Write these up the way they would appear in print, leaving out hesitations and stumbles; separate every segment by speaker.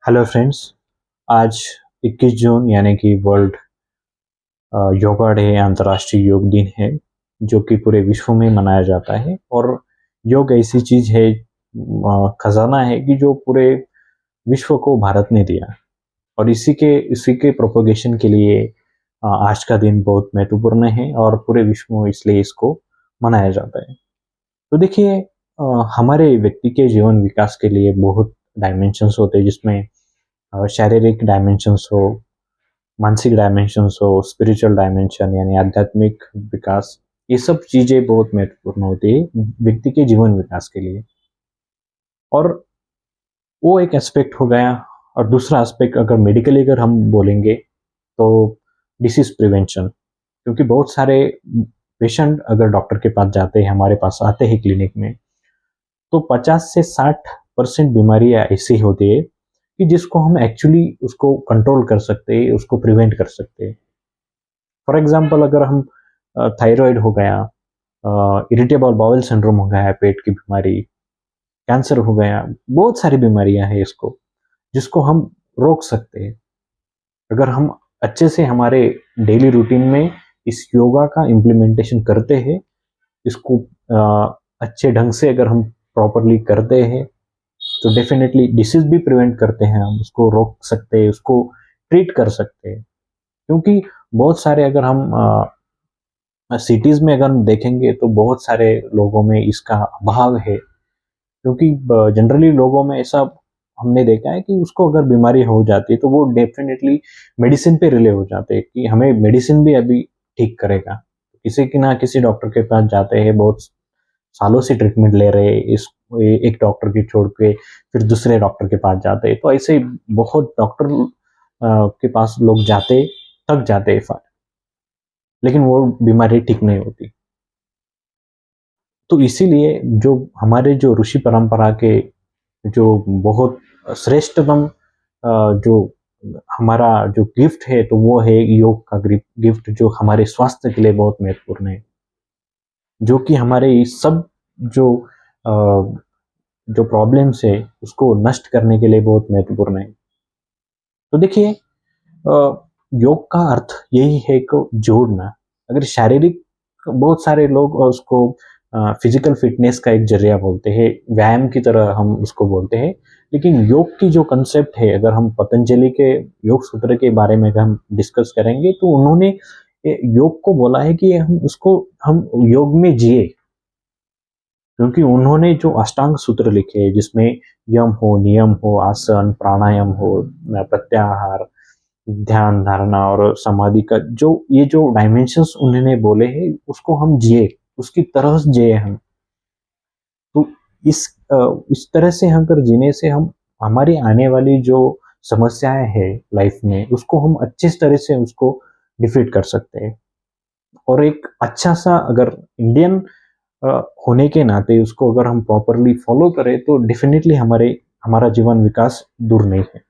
Speaker 1: Hello friends. आज 21 जून यानी कि वर्ल्ड योगा डे, अंतर्राष्ट्रीय योग दिन है, जो कि पूरे विश्व में मनाया जाता है। और योग ऐसी चीज है, खजाना है कि जो पूरे विश्व को भारत ने दिया। और इसी के प्रोपोगेशन के लिए आज का दिन बहुत महत्वपूर्ण है और पूरे विश्व में इसलिए इसको मनाया जाता है। तो देखिए, हमारे व्यक्ति के जीवन विकास के लिए बहुत डायमेंशंस होते हैं, जिसमें शारीरिक डायमेंशंस हो, मानसिक डायमेंशंस हो, स्पिरिचुअल डायमेंशन यानी आध्यात्मिक विकास। ये सब चीजें बहुत महत्वपूर्ण होती है व्यक्ति के जीवन विकास के लिए। और वो एक एस्पेक्ट हो गया। और दूसरा एस्पेक्ट अगर मेडिकली अगर हम बोलेंगे तो डिसीज प्रिवेंशन। क्योंकि बहुत सारे पेशेंट अगर डॉक्टर के पास जाते हैं, हमारे पास आते हैं क्लिनिक में, तो 50 से 60% बीमारियां ऐसी होती है कि जिसको हम एक्चुअली उसको कंट्रोल कर सकते हैं, उसको प्रिवेंट कर सकते हैं। फॉर एग्जाम्पल, अगर हम थायराइड हो गया, इरिटेबल बाउल सिंड्रोम हो गया, पेट की बीमारी, कैंसर हो गया, बहुत सारी बीमारियां हैं इसको, जिसको हम रोक सकते हैं अगर हम अच्छे से हमारे डेली रूटीन में इस योगा का इम्प्लीमेंटेशन करते हैं। इसको अच्छे ढंग से अगर हम प्रॉपरली करते हैं तो डेफिनेटली डिसीज भी प्रिवेंट करते हैं, हम उसको रोक सकते हैं, उसको ट्रीट कर सकते हैं। क्योंकि बहुत सारे अगर हम सिटीज में अगर हम देखेंगे तो बहुत सारे लोगों में इसका अभाव है। क्योंकि जनरली लोगों में ऐसा हमने देखा है कि उसको अगर बीमारी हो जाती है तो वो डेफिनेटली मेडिसिन पे रिले हो जाते हैं कि हमें मेडिसिन भी अभी ठीक करेगा। किसी की ना किसी डॉक्टर के पास जाते हैं, बहुत सालों से ट्रीटमेंट ले रहे हैं, इस एक डॉक्टर की छोड़ के फिर दूसरे डॉक्टर के पास जाते हैं। तो ऐसे बहुत डॉक्टर के पास लोग जाते थक जाते हैं, लेकिन वो बीमारी ठीक नहीं होती। तो इसीलिए जो हमारे जो ऋषि परंपरा के जो बहुत श्रेष्ठतम जो हमारा जो गिफ्ट है, तो वो है योग का गिफ्ट, जो हमारे स्वास्थ्य के लिए बहुत महत्वपूर्ण है, जो कि हमारे इस सब जो जो प्रॉब्लम्स है उसको नष्ट करने के लिए बहुत महत्वपूर्ण है। तो देखिए, योग का अर्थ यही है कि जोड़ना। अगर शारीरिक, बहुत सारे लोग उसको फिजिकल फिटनेस का एक जरिया बोलते हैं, व्यायाम की तरह हम उसको बोलते हैं। लेकिन योग की जो कंसेप्ट है, अगर हम पतंजलि के योग सूत्र के बारे में अगर हम डिस्कस करेंगे तो उन्होंने योग को बोला है कि हम योग में जिए। क्योंकि उन्होंने जो अष्टांग सूत्र लिखे हैं, जिसमें यम हो, नियम हो, आसन, प्राणायाम हो, प्रत्याहार, ध्यान धारणा और समाधि का जो डायमेंशंस उन्होंने बोले हैं, उसको हम जिए, उसकी तरह जिए हम। तो इस इस तरह से हम कर जीने से हम हमारी आने वाली जो समस्याएं हैं लाइफ में, उसको हम अच्छी तरह से उसको डिफीट कर सकते हैं। और एक अच्छा सा, अगर इंडियन होने के नाते उसको अगर हम प्रॉपरली फॉलो करें तो डेफिनेटली हमारा जीवन विकास दूर नहीं है।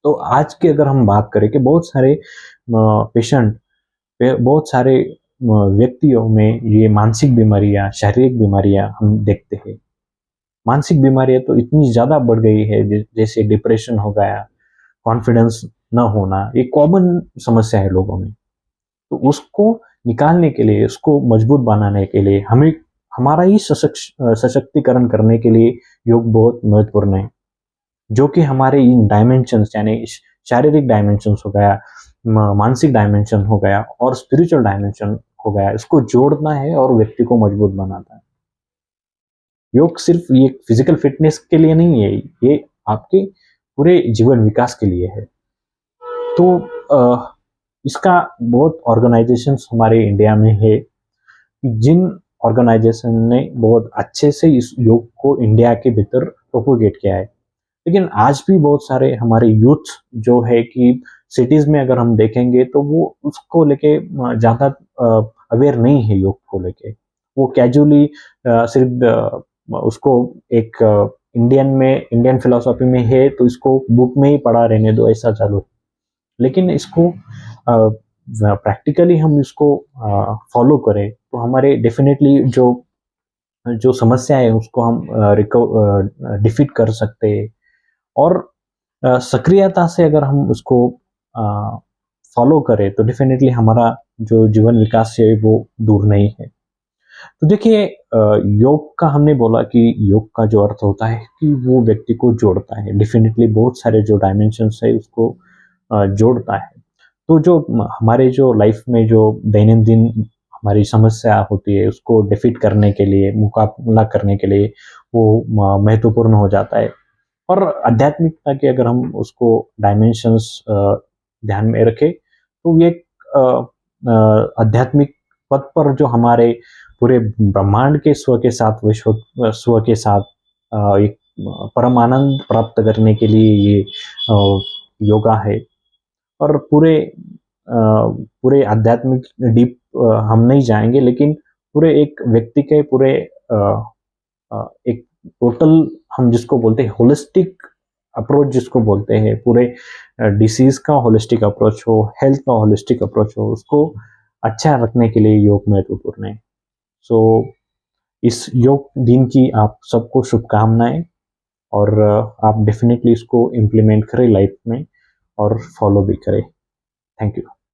Speaker 1: तो आज की अगर हम बात करें कि बहुत सारे पेशेंट, बहुत सारे व्यक्तियों में ये मानसिक बीमारियां, शारीरिक बीमारियां हम देखते हैं। मानसिक बीमारियां तो इतनी ज्यादा बढ़ गई है, जैसे डिप्रेशन हो गया, कॉन्फिडेंस न होना, ये कॉमन समस्या है लोगों में। तो उसको निकालने के लिए, उसको मजबूत बनाने के लिए हमें हमारा ही सशक्तिकरण करने के लिए योग बहुत महत्वपूर्ण है। जो कि हमारे इन डायमेंशंस यानी शारीरिक डायमेंशंस हो गया, मानसिक डायमेंशन हो गया और स्पिरिचुअल डायमेंशन हो गया, इसको जोड़ना है और व्यक्ति को मजबूत बनाता है। योग सिर्फ ये फिजिकल फिटनेस के लिए नहीं है, ये आपके पूरे जीवन विकास के लिए है। तो इसका बहुत ऑर्गेनाइजेशंस हमारे इंडिया में है, जिन ऑर्गेनाइजेशन ने बहुत अच्छे से इस योग को इंडिया के भीतर प्रोपोगेट किया है। लेकिन आज भी बहुत सारे हमारे यूथ जो है कि सिटीज में अगर हम देखेंगे तो वो उसको लेके ज्यादा अवेयर नहीं है योग को लेके। वो कैजुअली सिर्फ उसको एक इंडियन फिलोसॉफी में है तो इसको बुक में ही पढ़ा रहने दो, ऐसा चालू है। लेकिन इसको प्रैक्टिकली हम इसको फॉलो करें तो हमारे डेफिनेटली जो जो समस्या है उसको हम डिफीट कर सकते हैं। और सक्रियता से अगर हम उसको फॉलो करें तो डेफिनेटली हमारा जो जीवन विकास है वो दूर नहीं है। तो देखिए योग का हमने बोला कि योग का जो अर्थ होता है कि वो व्यक्ति को जोड़ता है, डेफिनेटली बहुत सारे जो डायमेंशंस है उसको जोड़ता है। तो जो हमारे जो लाइफ में जो दैनंदिन हमारी समस्या होती है उसको डिफीट करने के लिए, मुकाबला करने के लिए वो महत्वपूर्ण हो जाता है। और आध्यात्मिकता के अगर हम उसको डायमेंशंस ध्यान में रखें तो ये एक आध्यात्मिक पद पर जो हमारे पूरे ब्रह्मांड के स्व के साथ विश्व स्व के साथ एक परम आनंद प्राप्त करने के लिए ये योगा है। और पूरे आध्यात्मिक डीप हम नहीं जाएंगे, लेकिन पूरे एक व्यक्ति के पूरे एक टोटल हम जिसको बोलते हैं होलिस्टिक अप्रोच जिसको बोलते हैं, पूरे डिसीज का होलिस्टिक अप्रोच हो, हेल्थ का होलिस्टिक अप्रोच हो, उसको अच्छा रखने के लिए योग महत्वपूर्ण है। सो इस योग दिन की आप सबको शुभकामनाएं, और आप डेफिनेटली इसको इम्प्लीमेंट करें लाइफ में और फॉलो भी करें। Thank you.